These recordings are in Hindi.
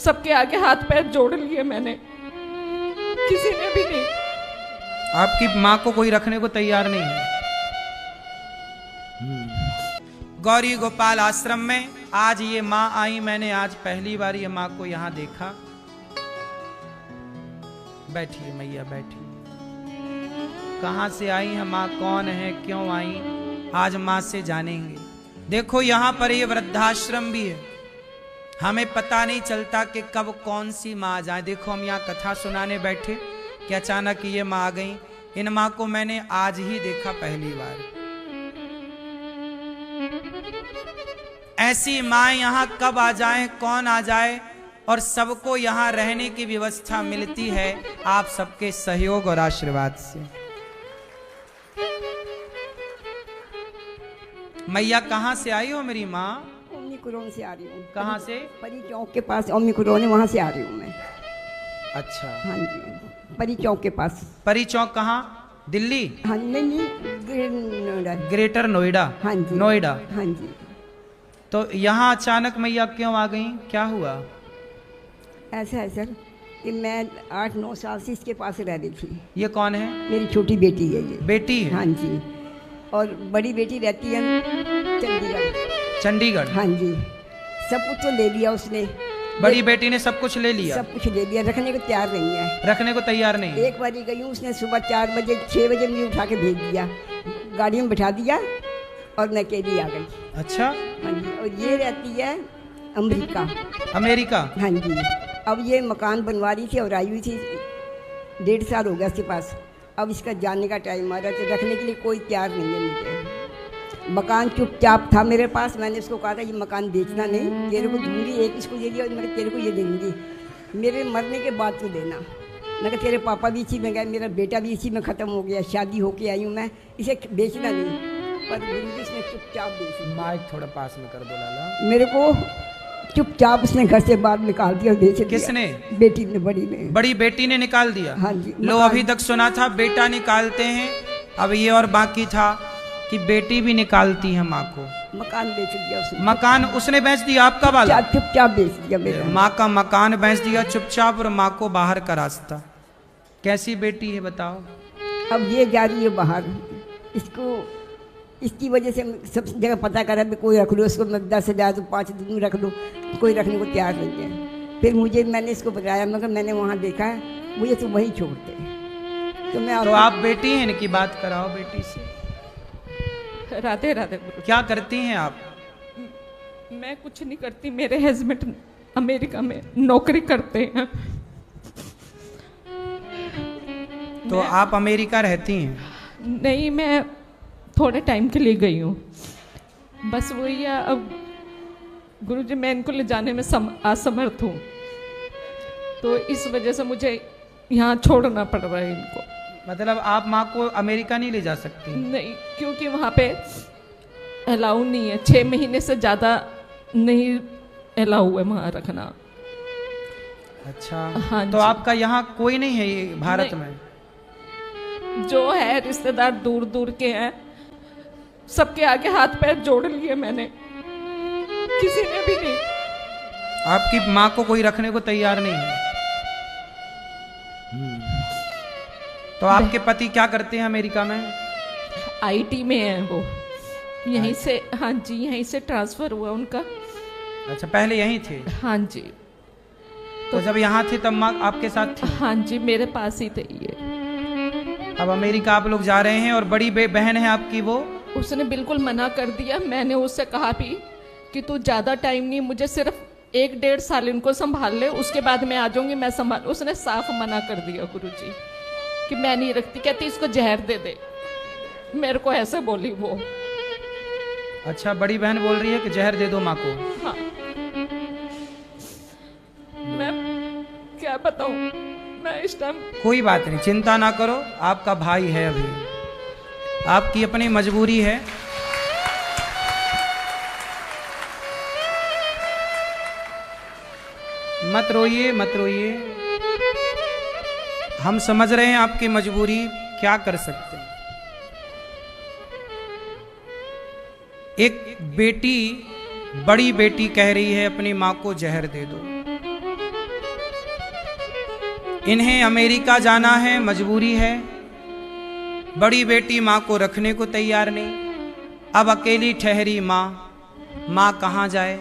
सबके आगे हाथ पैर जोड़ लिए मैंने, किसी ने भी नहीं। आपकी माँ को कोई रखने को तैयार नहीं है। गौरी गोपाल आश्रम में आज ये माँ आई, मैंने आज पहली बार ये माँ को यहाँ देखा। बैठिए मैया बैठिए। कहाँ से आई है माँ, कौन है, क्यों आई, आज माँ से जानेंगे। देखो यहाँ पर ये वृद्धाश्रम भी है, हमें पता नहीं चलता कि कब कौन सी माँ आ जाए। देखो हम यहाँ कथा सुनाने बैठे कि अचानक ये माँ आ गई। इन माँ को मैंने आज ही देखा पहली बार। ऐसी माँ यहाँ कब आ जाए, कौन आ जाए, और सबको यहाँ रहने की व्यवस्था मिलती है आप सबके सहयोग और आशीर्वाद से। मैया कहाँ से आई हो मेरी माँ? ओमनी कुरोन से आ रही हूँ। कहाँ से? परी चौक के पास ओमनी कुरोन है, वहाँ से आ रही हूँ मैं। अच्छा। हाँ जी, परी चौक के पास। परी चौक कहाँ? दिल्ली? हाँ नहीं, नोएडा। ग्रेटर नोएडा? हाँ जी, नोएडा। हाँ जी। तो यहाँ अचानक मैया क्यों आ गई, क्या हुआ? ऐसा है सर कि मैं 8-9 साल से इसके पास रह रही थी। ये कौन है? मेरी छोटी बेटी है ये। बेटी है? हाँ जी। और बड़ी बेटी रहती है चंडीगढ़। चंडीगढ़? हाँ जी। सब कुछ तो ले लिया उसने। बड़ी बेटी ने सब कुछ ले लिया? सब कुछ ले लिया, रखने को तैयार नहीं है। रखने को तैयार नहीं? एक बार गई हूँ, उसने सुबह 4 बजे 6 बजे मुझे उठा के भेज दिया, गाड़ी में बैठा दिया और मैं अकेली आ गई। अच्छा। हाँ जी। और ये रहती है अमेरिका। अमेरिका? हाँ जी। अब ये मकान बनवा रही थी और आई हुई थी, 1.5 साल हो गया इसके पास। अब इसका जाने का टाइम आ रहा है, रखने के लिए कोई तैयार नहीं है मुझे। मकान चुपचाप था मेरे पास, मैंने उसको कहा था ये मकान बेचना नहीं, तेरे को दूंगी, एक इसको दे दिया और मैं तेरे को ये दे दूँगी, मेरे मरने के बाद तो देना। मैं कहा तेरे पापा भी इसी में गए, मेरा बेटा भी इसी में ख़त्म हो गया, शादी होके आई हूँ मैं, इसे बेचना नहीं। पर उसने चुपचाप बेच दिया। माइक थोड़ा पास में कर दो लाला। मेरे को चुपचाप उसने घर से बाहर निकाल दिया, बेच दिया। किसने? बेटी ने, बड़ी ने। बड़ी बेटी ने निकाल दिया? हाँ जी। लो अभी तक सुना था बेटा निकालते हैं, अब ये और बाकी था कि बेटी भी निकालती है माँ को। मकान बेच दिया उसने। मकान उसने बेच दिया आपका वाला? चुपचाप बेच दिया मेरा। माँ का मकान बेच दिया चुपचाप और माँ को बाहर का रास्ता। कैसी बेटी है बताओ? अब ये जा रही है बाहर, इसको इसकी वजह से सब जगह पता करा भी कोई रख लो उसको, मैं 10,000 तो 5 दिन रख लो, कोई रखने को तैयार नहीं है। फिर मुझे मैंने इसको बताया, मगर मैंने वहाँ देखा है, मुझे तो वहीं छोड़ते। तो मैं तो आप बेटी हैं, इनकी बात कराओ बेटी से। राधे राधे। क्या करती हैं आप? मैं कुछ नहीं करती, मेरे हस्बैंड अमेरिका में नौकरी करते हैं। तो आप अमेरिका रहती हैं? नहीं, मैं थोड़े टाइम के लिए गई हूँ बस, वही है। अब गुरुजी मैं इनको ले जाने में असमर्थ हूँ, तो इस वजह से मुझे यहाँ छोड़ना पड़ रहा है इनको। मतलब आप माँ को अमेरिका नहीं ले जा सकती? नहीं, क्योंकि वहाँ पे अलाउ नहीं है, 6 महीने से ज़्यादा नहीं अलाउ है वहाँ रखना। अच्छा। हाँ तो जी। आपका यहाँ कोई नहीं है ये भारत में? जो है रिश्तेदार दूर दूर के हैं, सबके आगे हाथ पैर जोड़ लिए मैंने, किसी ने भी नहीं। आपकी माँ को कोई रखने को तैयार नहीं है? तो आपके पति क्या करते हैं अमेरिका में? आईटी में है वो, यहीं से। हाँ जी, यहीं से ट्रांसफर हुआ उनका। अच्छा, पहले यहीं थे? हाँ जी। तो जब यहाँ थे तब माँ आपके साथ थी? हाँ जी, मेरे पास ही थे ये। अब अमेरिका आप लोग जा रहे हैं और बड़ी बहन है आपकी, वो उसने बिल्कुल मना कर दिया। मैंने उससे कहा भी कि तू ज़्यादा टाइम नहीं, मुझे सिर्फ 1-1.5 साल इनको संभाल ले, उसके बाद मैं आ जाऊंगी, मैं संभाल। उसने साफ मना कर दिया गुरुजी कि मैं नहीं रखती। कहती इसको जहर दे दे, मेरे को ऐसे बोली वो। अच्छा, बड़ी बहन बोल रही है कि जहर दे दो माँ को? हाँ, मैं क्या बताऊं, मैं इस टाइम। कोई बात नहीं, चिंता ना करो, आपका भाई है, अभी आपकी अपनी मजबूरी है। मत रोइए मत रोइए, हम समझ रहे हैं आपकी मजबूरी, क्या कर सकते हैं। एक बेटी, बड़ी बेटी कह रही है अपनी माँ को जहर दे दो। इन्हें अमेरिका जाना है, मजबूरी है। बड़ी बेटी माँ को रखने को तैयार नहीं। अब अकेली ठहरी माँ कहाँ जाए।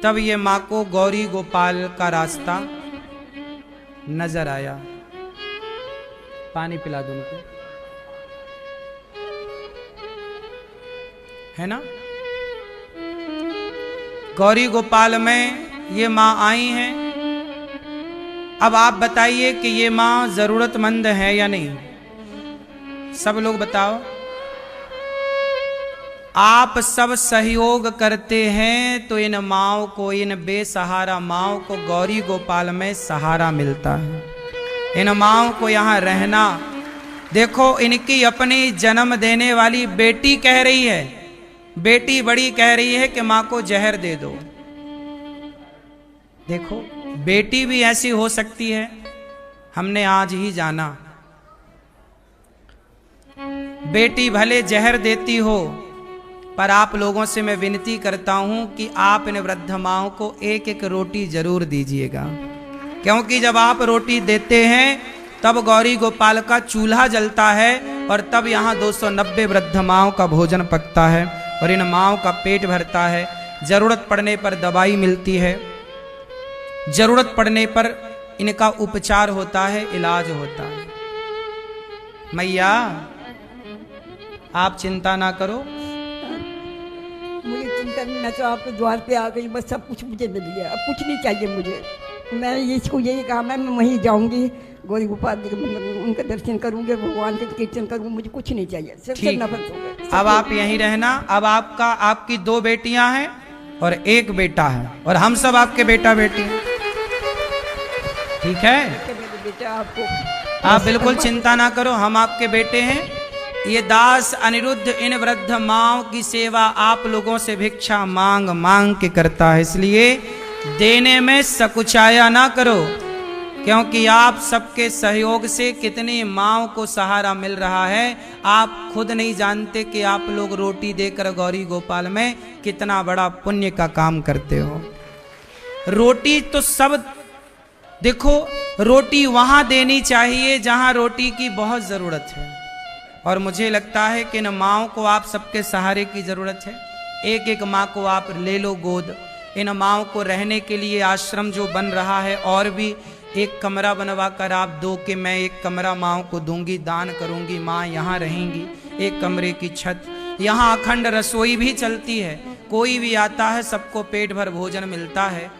तब ये माँ को गौरी गोपाल का रास्ता नजर आया। पानी पिला दो उनको, है ना। गौरी गोपाल में ये माँ आई हैं। अब आप बताइए कि ये माँ जरूरतमंद है या नहीं। सब लोग बताओ। आप सब सहयोग करते हैं तो इन माँओं को, इन बेसहारा माँओं को गौरी गोपाल में सहारा मिलता है। इन माँओं को यहाँ रहना, देखो इनकी अपनी जन्म देने वाली बेटी कह रही है, बेटी बड़ी कह रही है कि माँ को जहर दे दो। देखो बेटी भी ऐसी हो सकती है, हमने आज ही जाना। बेटी भले जहर देती हो, पर आप लोगों से मैं विनती करता हूं कि आप इन वृद्ध माओं को एक एक रोटी जरूर दीजिएगा, क्योंकि जब आप रोटी देते हैं तब गौरी गोपाल का चूल्हा जलता है और तब यहाँ 290 वृद्ध माओं का भोजन पकता है और इन माओं का पेट भरता है। जरूरत पड़ने पर दवाई मिलती है, जरूरत पड़ने पर इनका उपचार होता है, इलाज होता है। मैया आप चिंता ना करो। मुझे चिंता नहीं, मैं तो आपके द्वार पे आ गई, बस सब कुछ मुझे मिल गया, अब कुछ नहीं चाहिए मुझे। मैं इसको यही कहा, मैं वहीं जाऊंगी गौरी गोपाल जी के मंदिर में, उनका दर्शन करूंगी, भगवान का कीर्तन करूंगी, मुझे कुछ नहीं चाहिए, सिर्फ नफरत हो गया। अब आप यहीं रहना। अब आपकी 2 बेटियां हैं और 1 बेटा है और हम सब आपके बेटा बेटी हैं, ठीक है। मेरे बेटा आपको, आप बिल्कुल चिंता ना करो, हम आपके बेटे हैं। ये दास अनिरुद्ध इन वृद्ध माँओं की सेवा आप लोगों से भिक्षा मांग मांग के करता है, इसलिए देने में सकुचाया ना करो, क्योंकि आप सबके सहयोग से कितनी माँओं को सहारा मिल रहा है। आप खुद नहीं जानते कि आप लोग रोटी देकर गौरी गोपाल में कितना बड़ा पुण्य का काम करते हो। रोटी तो सब, देखो रोटी वहां देनी चाहिए जहां रोटी की बहुत जरूरत है, और मुझे लगता है कि इन माँओं को आप सबके सहारे की जरूरत है। एक एक माँ को आप ले लो गोद। इन माँओं को रहने के लिए आश्रम जो बन रहा है, और भी एक कमरा बनवा कर आप दो कि मैं एक कमरा माँओं को दूंगी, दान करूंगी, माँ यहाँ रहेंगी। एक कमरे की छत, यहाँ अखंड रसोई भी चलती है, कोई भी आता है सबको पेट भर भोजन मिलता है।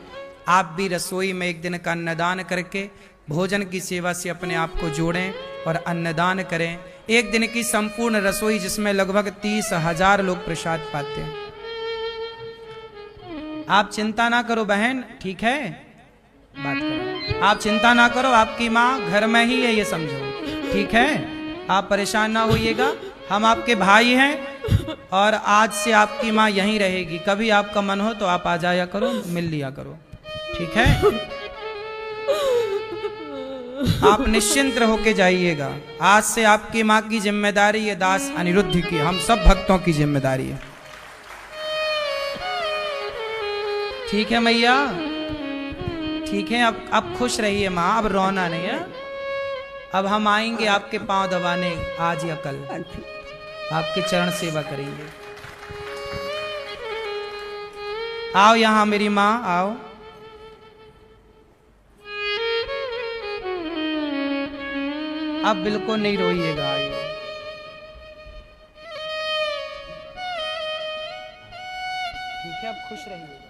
आप भी रसोई में एक दिन का अन्नदान करके भोजन की सेवा से अपने आप को जोड़ें और अन्नदान करें। एक दिन की संपूर्ण रसोई जिसमें लगभग 30,000 लोग प्रसाद पाते हैं। आप चिंता ना करो बहन, ठीक है, बात करो। आप चिंता ना करो, आपकी माँ घर में ही है, ये समझो, ठीक है। आप परेशान ना होइएगा, हम आपके भाई हैं और आज से आपकी माँ यहीं रहेगी। कभी आपका मन हो तो आप आ जाया करो, मिल लिया करो, ठीक है। आप निश्चिंत होके जाइएगा। आज से आपकी माँ की जिम्मेदारी ये दास अनिरुद्ध की, हम सब भक्तों की जिम्मेदारी है, ठीक है मैया, ठीक है। अब खुश रहिए माँ, अब रोना नहीं है। अब हम आएंगे आपके पांव दबाने आज या कल, आपके चरण सेवा करेंगे। आओ यहाँ मेरी माँ, आओ। अब बिल्कुल नहीं रोइएगा, आइए। ठीक है, अब खुश रहिएगा।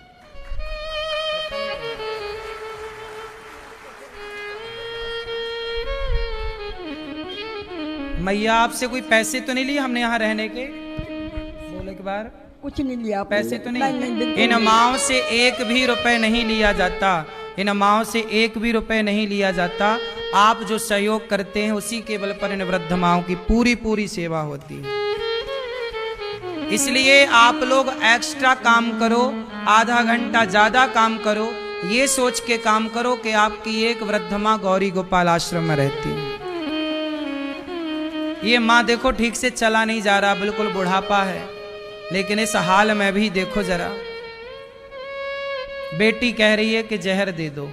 मैया आपसे कोई पैसे तो नहीं लिए हमने यहाँ रहने के? बोले एक बार। कुछ नहीं लिया, पैसे तो नहीं, नहीं, इन माओं से 1 भी रुपए नहीं लिया जाता, इन माओं से 1 भी रुपए नहीं लिया जाता। आप जो सहयोग करते हैं उसी के बल पर इन वृद्ध माओं की पूरी सेवा होती है। इसलिए आप लोग एक्स्ट्रा काम करो, आधा घंटा ज्यादा काम करो, ये सोच के काम करो कि आपकी एक वृद्ध माँ गौरी गोपाल आश्रम में रहती है। ये माँ देखो ठीक से चला नहीं जा रहा, बिल्कुल बुढ़ापा है, लेकिन इस हाल में भी देखो जरा, बेटी कह रही है कि जहर दे दो।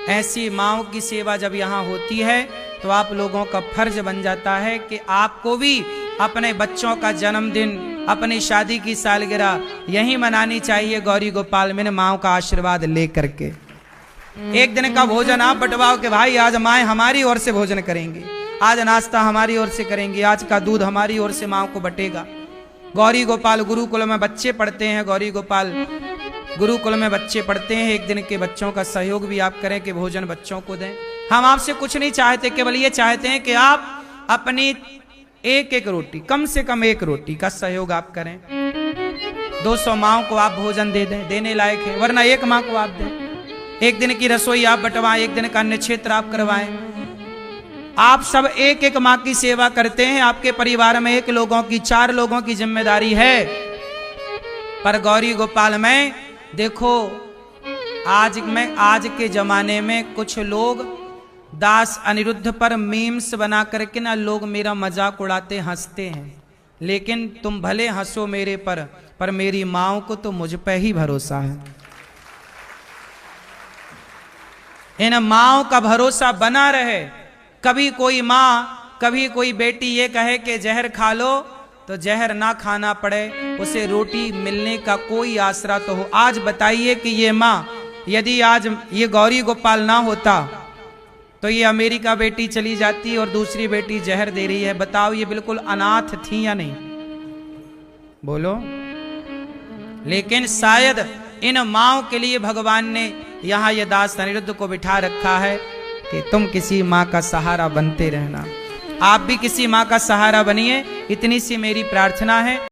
ऐसी माँओं की सेवा जब यहाँ होती है तो आप लोगों का फर्ज बन जाता है कि आपको भी अपने बच्चों का जन्मदिन, अपनी शादी की सालगिरह यही मनानी चाहिए गौरी गोपाल में माँओं का आशीर्वाद लेकर के। एक दिन का भोजन आप बंटवाओ कि भाई आज माएँ हमारी ओर से भोजन करेंगी, आज नाश्ता हमारी ओर से करेंगी, आज का दूध हमारी ओर से माँओं को बटेगा। गौरी गोपाल गुरुकुल में बच्चे पढ़ते हैं, गौरी गोपाल गुरुकुल में बच्चे पढ़ते हैं। एक दिन के बच्चों का सहयोग भी आप करें कि भोजन बच्चों को दें। हम आपसे कुछ नहीं चाहते, केवल ये चाहते हैं कि आप अपनी एक एक रोटी, कम से कम एक रोटी का सहयोग आप करें। 200 माँओं को आप भोजन दे दें, देने लायक है, वरना एक माँ को आप दें। एक दिन की रसोई आप बंटवाएं, एक दिन का अन्न क्षेत्र आप करवाएं। आप सब एक एक माँ की सेवा करते हैं। आपके परिवार में 1 लोगों की, 4 लोगों की जिम्मेदारी है, पर गौरी गोपाल में देखो आज के जमाने में कुछ लोग दास अनिरुद्ध पर मीम्स बना करके ना लोग मेरा मजाक उड़ाते, हंसते हैं। लेकिन तुम भले हंसो मेरे पर मेरी माँओं को तो मुझ पे ही भरोसा है। इन माँओं का भरोसा बना रहे। कभी कोई माँ, कभी कोई बेटी ये कहे कि जहर खा लो तो जहर ना खाना पड़े, उसे रोटी मिलने का कोई आसरा तो हो। आज बताइए कि ये माँ, यदि आज ये गौरी गोपाल ना होता तो ये अमेरिका बेटी चली जाती और दूसरी बेटी जहर दे रही है। बताओ ये बिल्कुल अनाथ थी या नहीं? बोलो। लेकिन शायद इन माँओं के लिए भगवान ने यहाँ ये दास अनिरुद्ध को बिठा रखा है कि तुम किसी माँ का सहारा बनते रहना। आप भी किसी माँ का सहारा बनिए, इतनी सी मेरी प्रार्थना है।